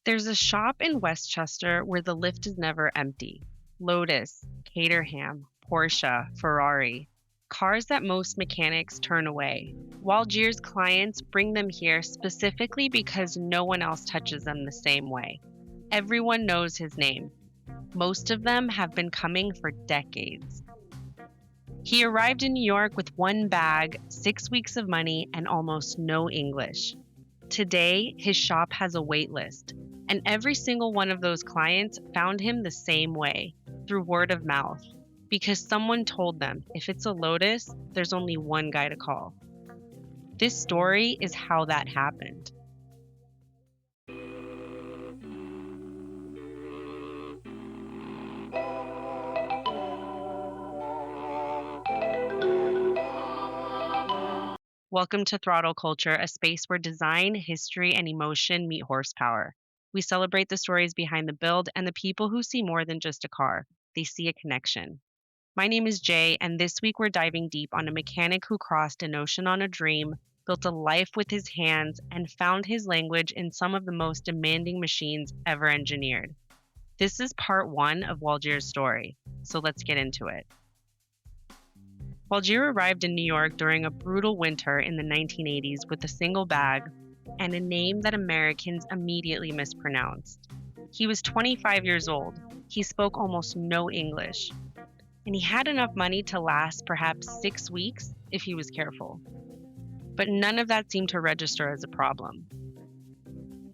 There's a shop in Westchester where the lift is never empty. Lotus, Caterham, Porsche, Ferrari. Cars that most mechanics turn away. Waldier's clients bring them here specifically because no one else touches them the same way. Everyone knows his name. Most of them have been coming for decades. He arrived in New York with one bag, 6 weeks of money, and almost no English. Today, his shop has a wait list, and every single one of those clients found him the same way, through word of mouth, because someone told them if it's a Lotus, there's only one guy to call. This story is how that happened. Welcome to Throttle Culture, a space where design, history, and emotion meet horsepower. We celebrate the stories behind the build and the people who see more than just a car. They see a connection. My name is Jay, and this week we're diving deep on a mechanic who crossed an ocean on a dream, built a life with his hands, and found his language in some of the most demanding machines ever engineered. This is part one of Waldir's story, so let's get into it. Waldir arrived in New York during a brutal winter in the 1980s with a single bag and a name that Americans immediately mispronounced. He was 25 years old. He spoke almost no English. And he had enough money to last perhaps 6 weeks if he was careful. But none of that seemed to register as a problem.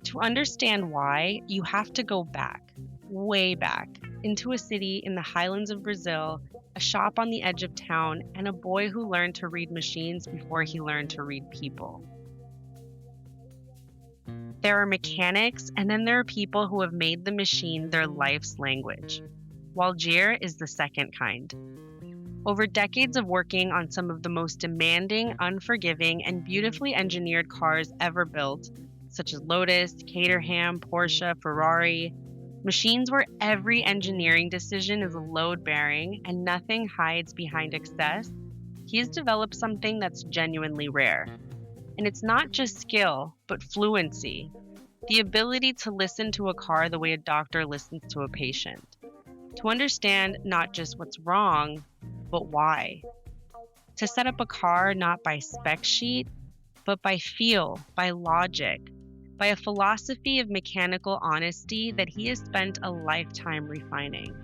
To understand why, you have to go back, way back, into a city in the highlands of Brazil, a shop on the edge of town, and a boy who learned to read machines before he learned to read people. There are mechanics, and then there are people who have made the machine their life's language. Waldir is the second kind. Over decades of working on some of the most demanding, unforgiving, and beautifully engineered cars ever built, such as Lotus, Caterham, Porsche, Ferrari, machines where every engineering decision is load-bearing and nothing hides behind excess, he has developed something that's genuinely rare. And it's not just skill, but fluency. The ability to listen to a car the way a doctor listens to a patient. To understand not just what's wrong, but why. To set up a car not by spec sheet, but by feel, by logic, by a philosophy of mechanical honesty that he has spent a lifetime refining.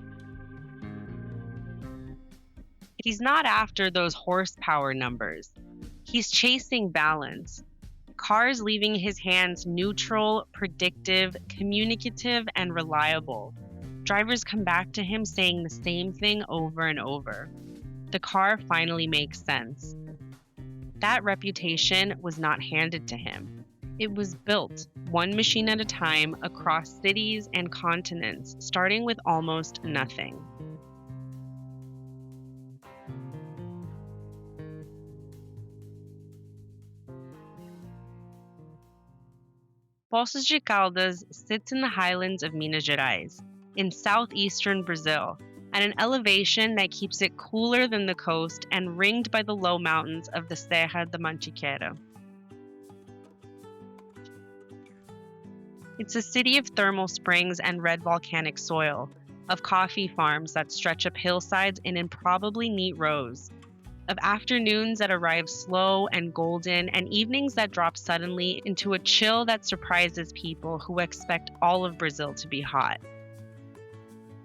He's not after those horsepower numbers. He's chasing balance. Cars leaving his hands neutral, predictive, communicative, and reliable. Drivers come back to him saying the same thing over and over. The car finally makes sense. That reputation was not handed to him. It was built, one machine at a time, across cities and continents, starting with almost nothing. Poços de Caldas sits in the highlands of Minas Gerais, in southeastern Brazil, at an elevation that keeps it cooler than the coast and ringed by the low mountains of the Serra da Mantiqueira. It's a city of thermal springs and red volcanic soil, of coffee farms that stretch up hillsides in improbably neat rows, of afternoons that arrive slow and golden, and evenings that drop suddenly into a chill that surprises people who expect all of Brazil to be hot.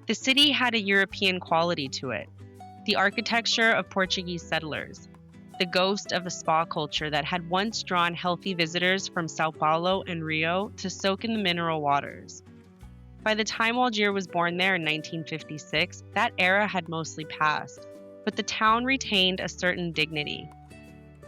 The city had a European quality to it, the architecture of Portuguese settlers, the ghost of a spa culture that had once drawn healthy visitors from Sao Paulo and Rio to soak in the mineral waters. By the time Waldir was born there in 1956, that era had mostly passed, but the town retained a certain dignity.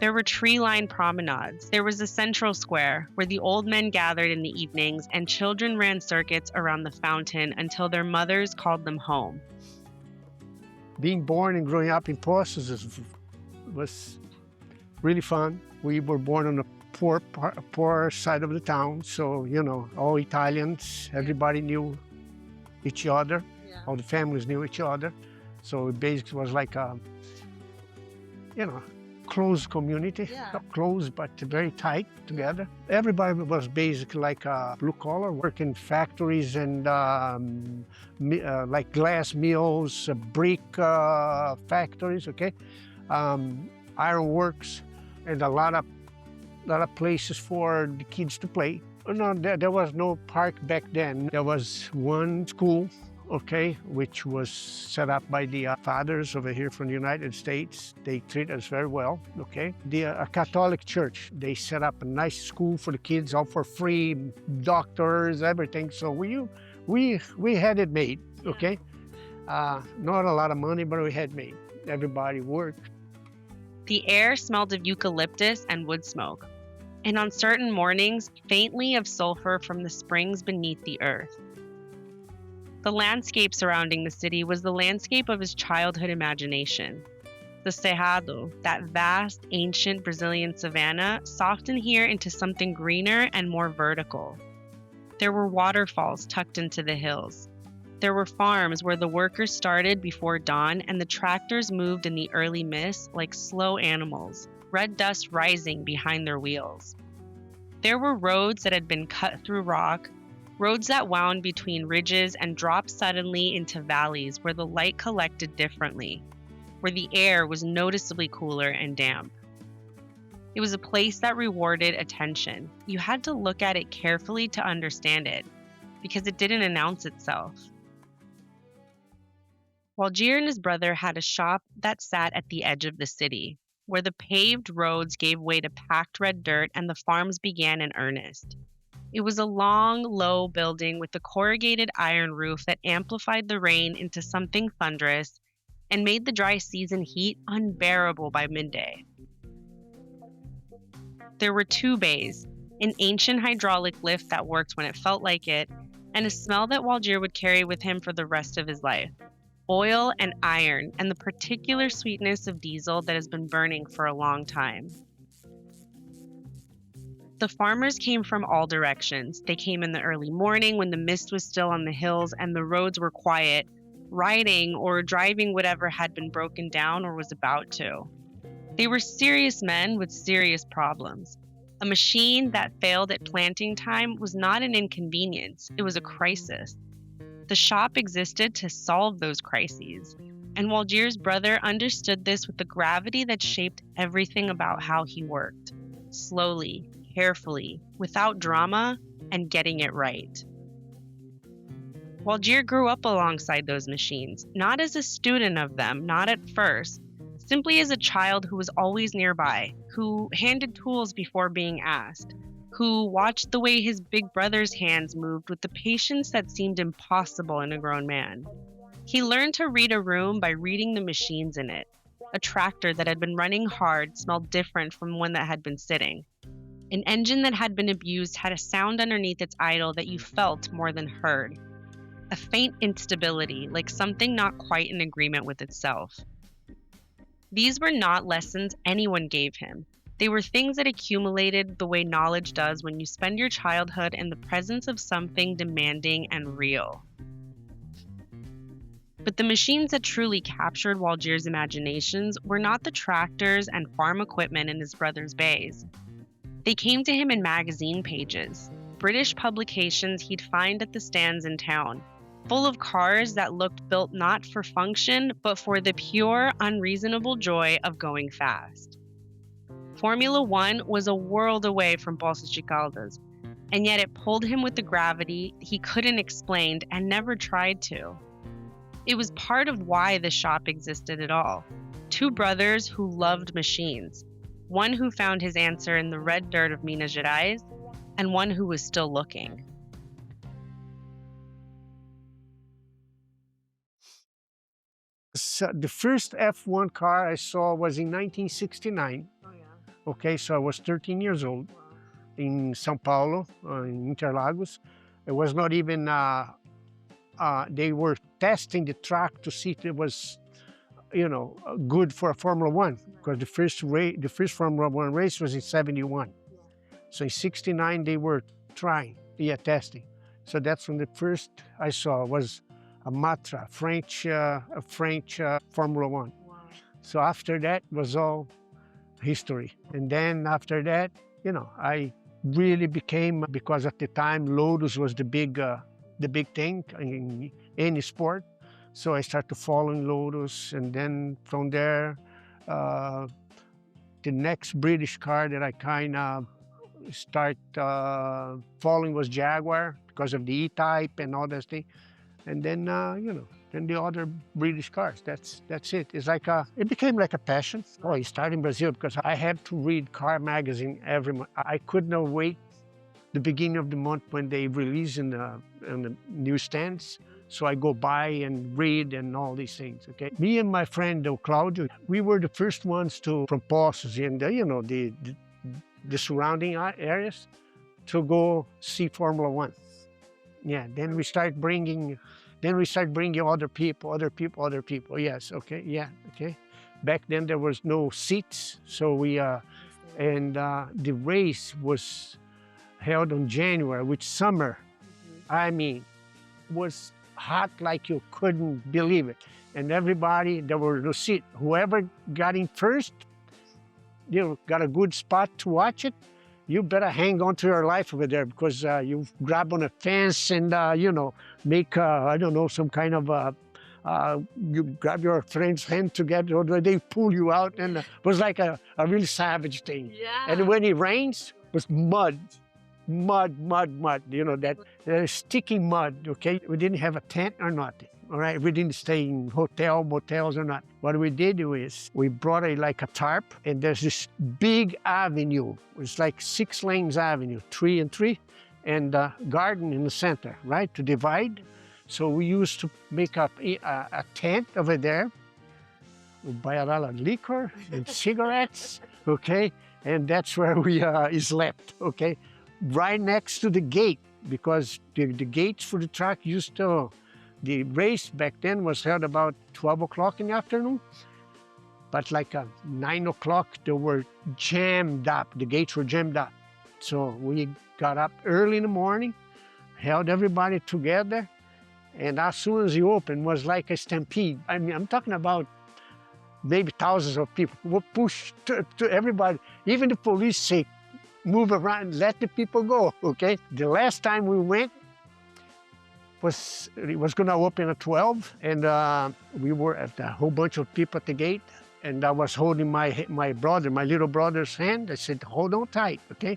There were tree-lined promenades. There was a central square where the old men gathered in the evenings and children ran circuits around the fountain until their mothers called them home. Being born and growing up in Poços was really fun. We were born on the poor side of the town, so, all Italians, everybody knew each other. Yeah. All the families knew each other. So it basically was like a, close community, close but very tight together. Everybody was basically like blue collar, working factories and like glass mills, brick factories, okay, iron works, and a lot of places for the kids to play. No, there was no park back then. There was one school, okay, which was set up by the fathers over here from the United States. They treat us very well, okay. A Catholic church, they set up a nice school for the kids, all for free, doctors, everything. So we had it made, okay. Not a lot of money, but we had made. Everybody worked. The air smelled of eucalyptus and wood smoke, and on certain mornings, faintly of sulfur from the springs beneath the earth. The landscape surrounding the city was the landscape of his childhood imagination. The Cerrado, that vast, ancient Brazilian savanna, softened here into something greener and more vertical. There were waterfalls tucked into the hills. There were farms where the workers started before dawn and the tractors moved in the early mist like slow animals, red dust rising behind their wheels. There were roads that had been cut through rock, roads that wound between ridges and dropped suddenly into valleys where the light collected differently, where the air was noticeably cooler and damp. It was a place that rewarded attention. You had to look at it carefully to understand it, because it didn't announce itself. Waldir and his brother had a shop that sat at the edge of the city, where the paved roads gave way to packed red dirt and the farms began in earnest. It was a long, low building with a corrugated iron roof that amplified the rain into something thunderous and made the dry season heat unbearable by midday. There were 2 bays, an ancient hydraulic lift that worked when it felt like it, and a smell that Waldir would carry with him for the rest of his life. Oil and iron, and the particular sweetness of diesel that has been burning for a long time. The farmers came from all directions. They came in the early morning when the mist was still on the hills and the roads were quiet, riding or driving whatever had been broken down or was about to. They were serious men with serious problems. A machine that failed at planting time was not an inconvenience, it was a crisis. The shop existed to solve those crises, and Waldir's brother understood this with the gravity that shaped everything about how he worked. Slowly, carefully, without drama, and getting it right. Waldir grew up alongside those machines, not as a student of them, not at first, simply as a child who was always nearby, who handed tools before being asked, who watched the way his big brother's hands moved with the patience that seemed impossible in a grown man. He learned to read a room by reading the machines in it. A tractor that had been running hard smelled different from one that had been sitting. An engine that had been abused had a sound underneath its idle that you felt more than heard. A faint instability, like something not quite in agreement with itself. These were not lessons anyone gave him. They were things that accumulated the way knowledge does when you spend your childhood in the presence of something demanding and real. But the machines that truly captured Waldir's imaginations were not the tractors and farm equipment in his brother's bays. They came to him in magazine pages, British publications he'd find at the stands in town, full of cars that looked built not for function, but for the pure, unreasonable joy of going fast. Formula One was a world away from Poços de Caldas, and yet it pulled him with a gravity he couldn't explain and never tried to. It was part of why the shop existed at all. 2 brothers who loved machines, one who found his answer in the red dirt of Minas Gerais, and one who was still looking. So the first F1 car I saw was in 1969. Oh, yeah. Okay, so I was 13 years old in São Paulo, in Interlagos. It was not even, they were testing the track to see if it was, good for a Formula One, because the first Formula One race was in 71. So in 69, they were testing. So that's when the first I saw was a Matra, French Formula One. Wow. So after that was all history. And then after that, I really became, because at the time Lotus was the big thing in any sport. So I started following Lotus, and then from there, uh, the next British car that I kind of start following was Jaguar because of the E-Type and all that thing. And then then the other British cars. That's it. It's like it became like a passion. Oh, I started in Brazil because I had to read car magazine every month. I could not wait the beginning of the month when they release in the newsstands. So I go by and read and all these things. Okay, me and my friend Claudio, we were the first ones from Poços and the surrounding areas to go see Formula One. Yeah, then we start bringing other people. Yes, okay, yeah, okay. Back then there was no seats, so the race was held on January, which summer, I mean, was hot like you couldn't believe it. And everybody, there were no seat. Whoever got in first, got a good spot to watch it. You better hang on to your life over there because you grab on a fence and, make, I don't know, some kind of, you grab your friend's hand together, or they pull you out. And it was like a really savage thing. Yeah. And when it rains, it was mud, that sticky mud, okay? We didn't have a tent or nothing. All right, we didn't stay in motels or not. What we did is we brought like a tarp, and there's this big avenue. It's like 6 lanes avenue, 3 and 3, and a garden in the center, right, to divide. So we used to make up a tent over there. We buy a lot of liquor and cigarettes, okay? And that's where we slept, okay? Right next to the gate, because the gates for the track the race back then was held about 12 o'clock in the afternoon, but like 9 o'clock, they were jammed up. The gates were jammed up. So we got up early in the morning, held everybody together, and as soon as you opened, it was like a stampede. I mean, I'm talking about maybe thousands of people who were pushed to everybody. Even the police say, move around, let the people go, okay? The last time we went, it was going to open at 12, and we were at a whole bunch of people at the gate, and I was holding my little brother's hand. I said, hold on tight, okay?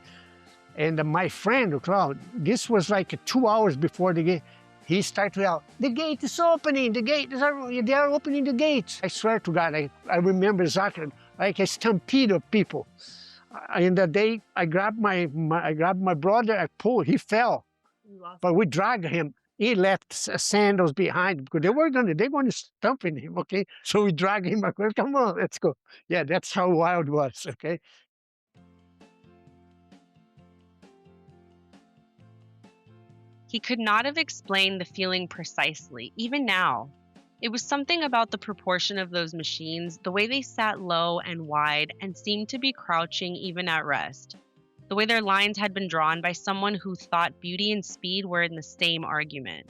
And my friend, Claude, this was like 2 hours before the gate. He started to yell, the gate is opening, they are opening the gates. I swear to God, I remember exactly, like a stampede of people. In the day, I grabbed my brother, I pulled, he fell, but we dragged him. He left sandals behind because they're going to stomp in him, okay? So we dragged him across. Come on, let's go. Yeah, that's how wild it was, okay? He could not have explained the feeling precisely, even now. It was something about the proportion of those machines, the way they sat low and wide and seemed to be crouching even at rest. The way their lines had been drawn by someone who thought beauty and speed were in the same argument.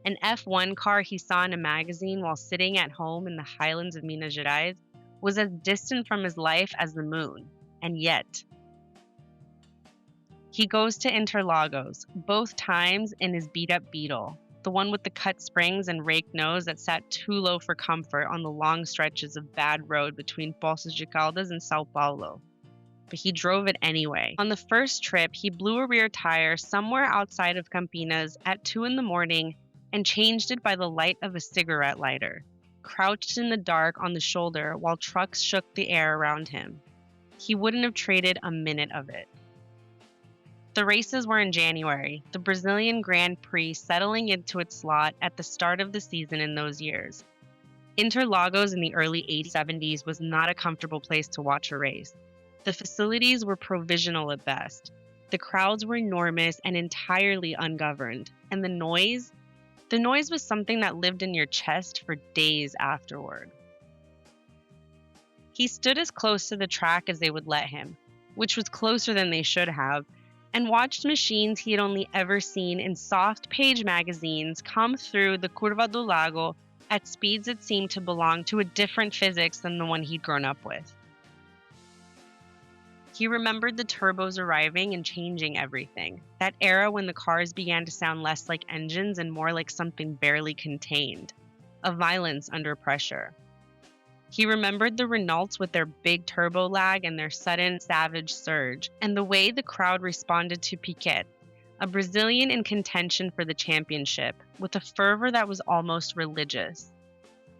An F1 car he saw in a magazine while sitting at home in the highlands of Minas Gerais was as distant from his life as the moon, and yet. He goes to Interlagos, both times in his beat-up Beetle, the one with the cut springs and raked nose that sat too low for comfort on the long stretches of bad road between Poços de Caldas and São Paulo. But he drove it anyway. On the first trip, he blew a rear tire somewhere outside of Campinas at 2 a.m. and changed it by the light of a cigarette lighter, crouched in the dark on the shoulder while trucks shook the air around him. He wouldn't have traded a minute of it. The races were in January, the Brazilian Grand Prix settling into its slot at the start of the season in those years. Interlagos in the early 1970s was not a comfortable place to watch a race. The facilities were provisional at best. The crowds were enormous and entirely ungoverned. And the noise was something that lived in your chest for days afterward. He stood as close to the track as they would let him, which was closer than they should have, and watched machines he had only ever seen in soft page magazines come through the Curva do Lago at speeds that seemed to belong to a different physics than the one he'd grown up with. He remembered the turbos arriving and changing everything. That era when the cars began to sound less like engines and more like something barely contained, a violence under pressure. He remembered the Renaults with their big turbo lag and their sudden savage surge, and the way the crowd responded to Piquet, a Brazilian in contention for the championship, with a fervor that was almost religious.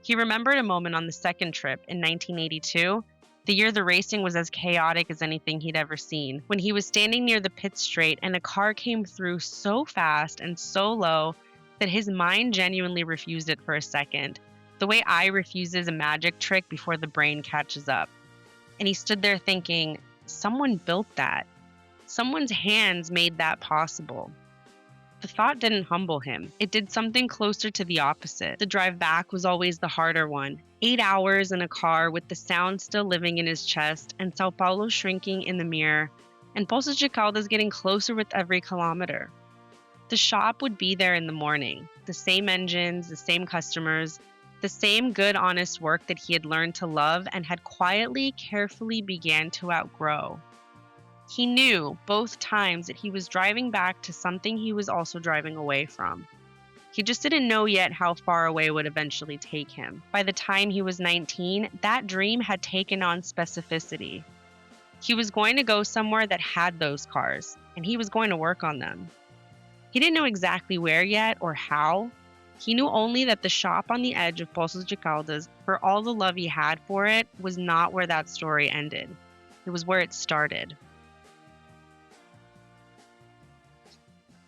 He remembered a moment on the second trip in 1982, the year the racing was as chaotic as anything he'd ever seen, when he was standing near the pit straight and a car came through so fast and so low that his mind genuinely refused it for a second, the way eye refuses a magic trick before the brain catches up. And he stood there thinking, someone built that. Someone's hands made that possible. The thought didn't humble him. It did something closer to the opposite. The drive back was always the harder one. 8 hours in a car with the sound still living in his chest, and Sao Paulo shrinking in the mirror, and Poços de Caldas getting closer with every kilometer. The shop would be there in the morning. The same engines, the same customers, the same good, honest work that he had learned to love and had quietly, carefully began to outgrow. He knew both times that he was driving back to something he was also driving away from. He just didn't know yet how far away it would eventually take him. By the time he was 19, that dream had taken on specificity. He was going to go somewhere that had those cars, and he was going to work on them. He didn't know exactly where yet or how. He knew only that the shop on the edge of Poços de Caldas, for all the love he had for it, was not where that story ended. It was where it started.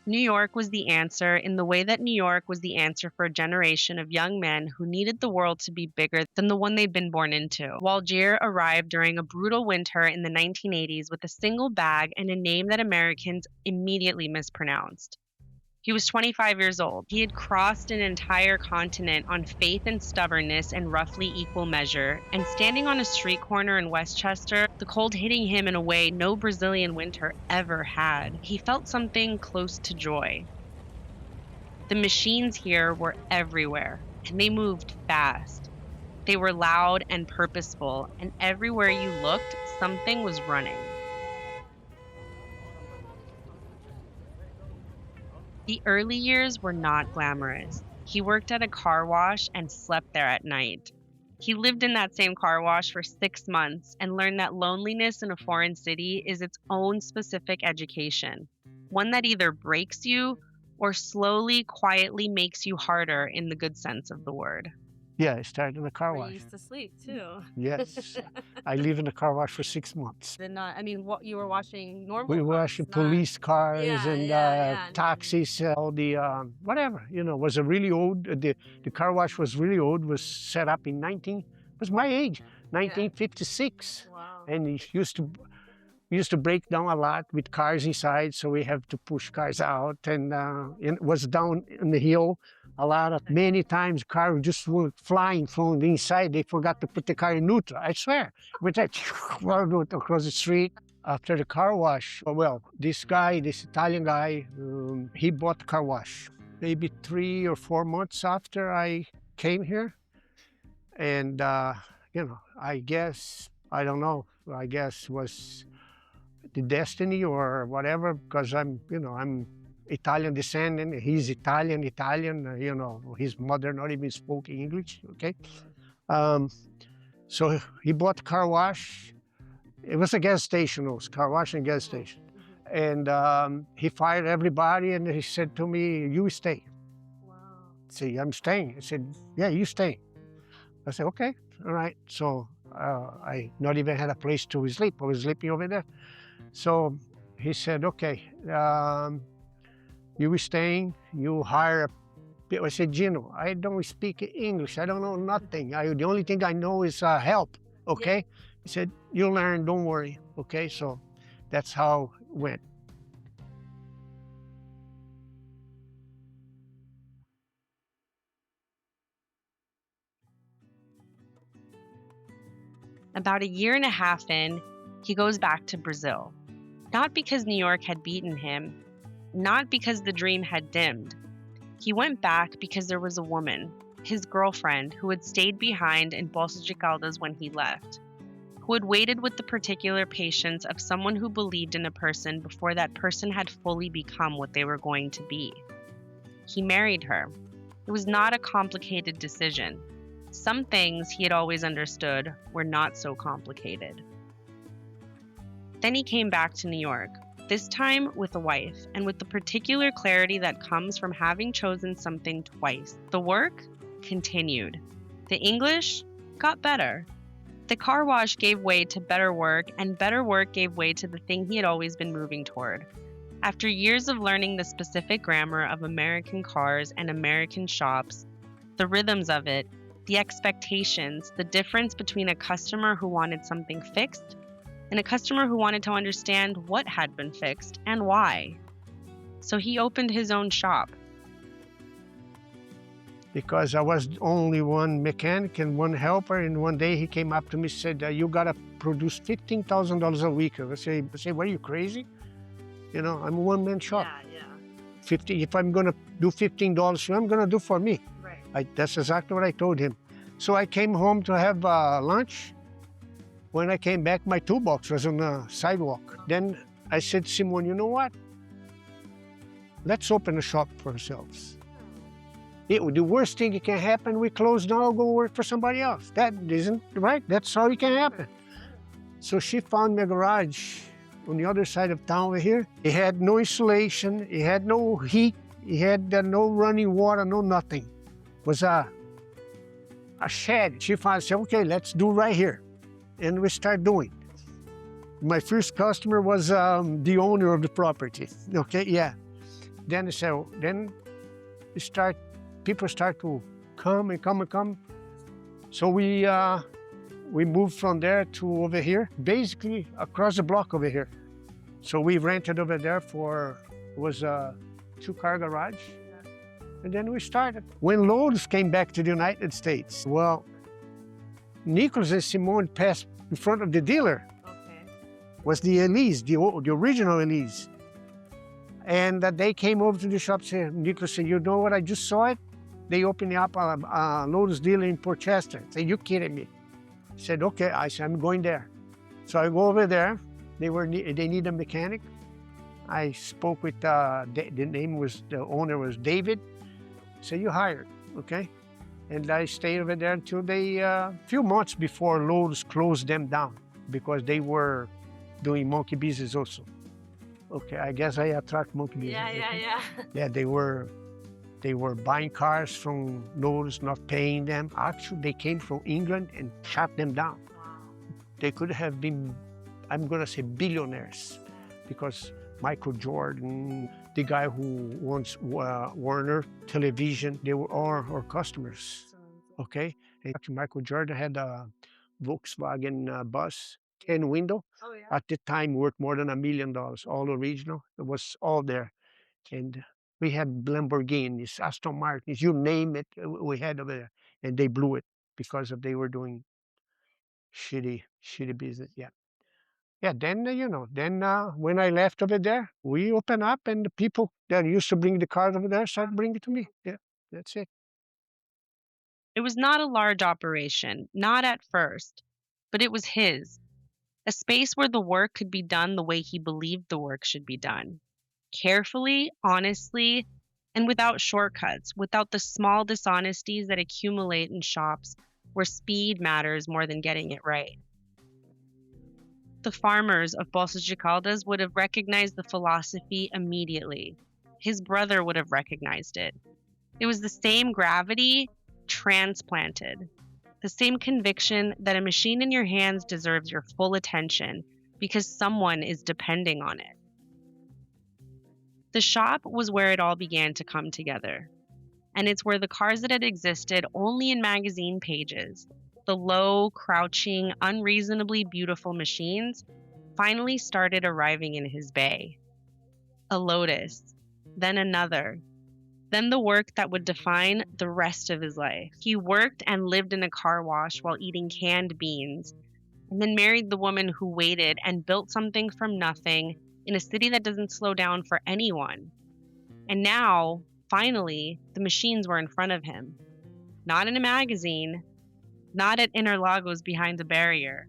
New York was the answer in the way that New York was the answer for a generation of young men who needed the world to be bigger than the one they'd been born into. Waldir arrived during a brutal winter in the 1980s with a single bag and a name that Americans immediately mispronounced. He was 25 years old. He had crossed an entire continent on faith and stubbornness in roughly equal measure, and standing on a street corner in Westchester, the cold hitting him in a way no Brazilian winter ever had, he felt something close to joy. The machines here were everywhere, and they moved fast. They were loud and purposeful, and everywhere you looked, something was running. The early years were not glamorous. He worked at a car wash and slept there at night. He lived in that same car wash for 6 months and learned that loneliness in a foreign city is its own specific education, one that either breaks you or slowly, quietly makes you harder in the good sense of the word. Yeah, I started in a car Where wash. you used to sleep too. Yes. I lived in a car wash for 6 months. What you were washing normal We were cars, washing not- police cars Yeah, and yeah. taxis, all the whatever. Was a really old. The car wash was really old. Was set up in was my age, 1956, Wow. and it used to break down a lot with cars inside. So we have to push cars out, and it was down in the hill. Many times cars just were flying from the inside. They forgot to put the car in neutral. I swear. But I across the street. After the car wash, this Italian guy, he bought the car wash. Maybe 3 or 4 months after I came here. And, I guess, I don't know, I guess was the destiny or whatever, because I'm Italian descendant, he's Italian, his mother not even spoke English, okay? So he bought a car wash. It was a gas station, it was car wash and gas station. And he fired everybody and he said to me, you stay. Wow. I said, I'm staying. He said, yeah, you stay. I said, okay, all right. So I not even had a place to sleep. I was sleeping over there. So he said, okay, you were staying, you hire I said, Gino, I don't speak English. I don't know nothing. The only thing I know is help, okay? Yeah. He said, you'll learn, don't worry, okay? So that's how it went. About 1.5 years in, he goes back to Brazil. Not because New York had beaten him, not because the dream had dimmed. He went back because there was a woman, his girlfriend, who had stayed behind in Poços de Caldas when he left, who had waited with the particular patience of someone who believed in a person before that person had fully become what they were going to be. He married her. It was not a complicated decision. Some things he had always understood were not so complicated. Then he came back to New York, this time with a wife, and with the particular clarity that comes from having chosen something twice. The work continued. The English got better. The car wash gave way to better work, and better work gave way to the thing he had always been moving toward. After years of learning the specific grammar of American cars and American shops, the rhythms of it, the expectations, the difference between a customer who wanted something fixed and a customer who wanted to understand what had been fixed and why. So he opened his own shop. Because I was only one mechanic and one helper, and one day he came up to me and said, you gotta produce $15,000 a week. I say, what, are you crazy? You know, I'm a one-man shop. Yeah. 50, if I'm gonna do $15, I'm gonna do for me. Right. That's exactly what I told him. So I came home to have lunch. When I came back, my toolbox was on the sidewalk. Then I said to Simone, you know what? Let's open a shop for ourselves. The worst thing that can happen, we close down, go work for somebody else. That isn't right. That's all it can happen. So she found me a garage on the other side of town over here. It had no insulation. It had no heat. It had no running water, no nothing. It was a shed. She found, said, okay, let's do right here. And we start doing. My first customer was the owner of the property. Okay, yeah. Then people start to come and come and come. So we moved from there to over here, basically across the block over here. So we rented over there it was a 2-car garage. And then we started. When Lotus came back to the United States, well, Nicholas and Simone passed in front of the dealer. Okay. Was the Elise, the original Elise. And they came over to the shop, said, Nicholas said, you know what, I just saw it. They opened up a Lotus dealer in Port Chester. I said, you kidding me? I said, okay. I said, I'm going there. So I go over there. They need a mechanic. I spoke with, the owner was David. I said, you hired, okay? And I stayed over there until a few months before Lotus closed them down because they were doing monkey business also. Okay, I guess I attract monkey business. Yeah. Yeah, they were buying cars from Lotus, not paying them. Actually, they came from England and shut them down. Wow. They could have been, I'm gonna say, billionaires because Michael Jordan, the guy who owns Warner Television, they were all our customers, okay? And actually, Michael Jordan had a Volkswagen bus, 10-window. Oh, yeah. At the time, worth more than $1 million, all original. It was all there. And we had Lamborghinis, Aston Martins, you name it, we had over there. And they blew it because they were doing shitty business, yeah. Yeah, then, when I left over there, we opened up and the people that used to bring the cars over there started bringing it to me. Yeah, that's it. It was not a large operation, not at first, but it was his. A space where the work could be done the way he believed the work should be done. Carefully, honestly, and without shortcuts, without the small dishonesties that accumulate in shops where speed matters more than getting it right. The farmers of Poços de Caldas would have recognized the philosophy immediately. His brother would have recognized it. It was the same gravity, transplanted. The same conviction that a machine in your hands deserves your full attention because someone is depending on it. The shop was where it all began to come together. And it's where the cars that had existed only in magazine pages, the low, crouching, unreasonably beautiful machines, finally started arriving in his bay. A Lotus, then another, then the work that would define the rest of his life. He worked and lived in a car wash while eating canned beans, and then married the woman who waited and built something from nothing in a city that doesn't slow down for anyone. And now, finally, the machines were in front of him. Not in a magazine, not at Interlagos behind a barrier,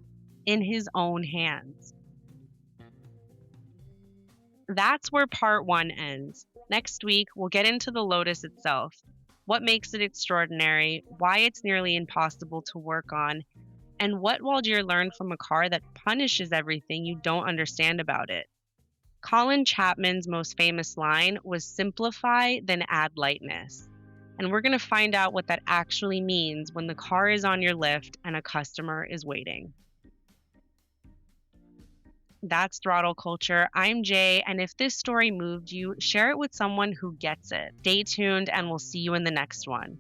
in his own hands. That's where part 1 ends. Next week, we'll get into the Lotus itself, what makes it extraordinary, why it's nearly impossible to work on, and what Waldir learned from a car that punishes everything you don't understand about it. Colin Chapman's most famous line was simplify, then add lightness. And we're going to find out what that actually means when the car is on your lift and a customer is waiting. That's Throttle Culture. I'm Jay, and if this story moved you, share it with someone who gets it. Stay tuned, and we'll see you in the next one.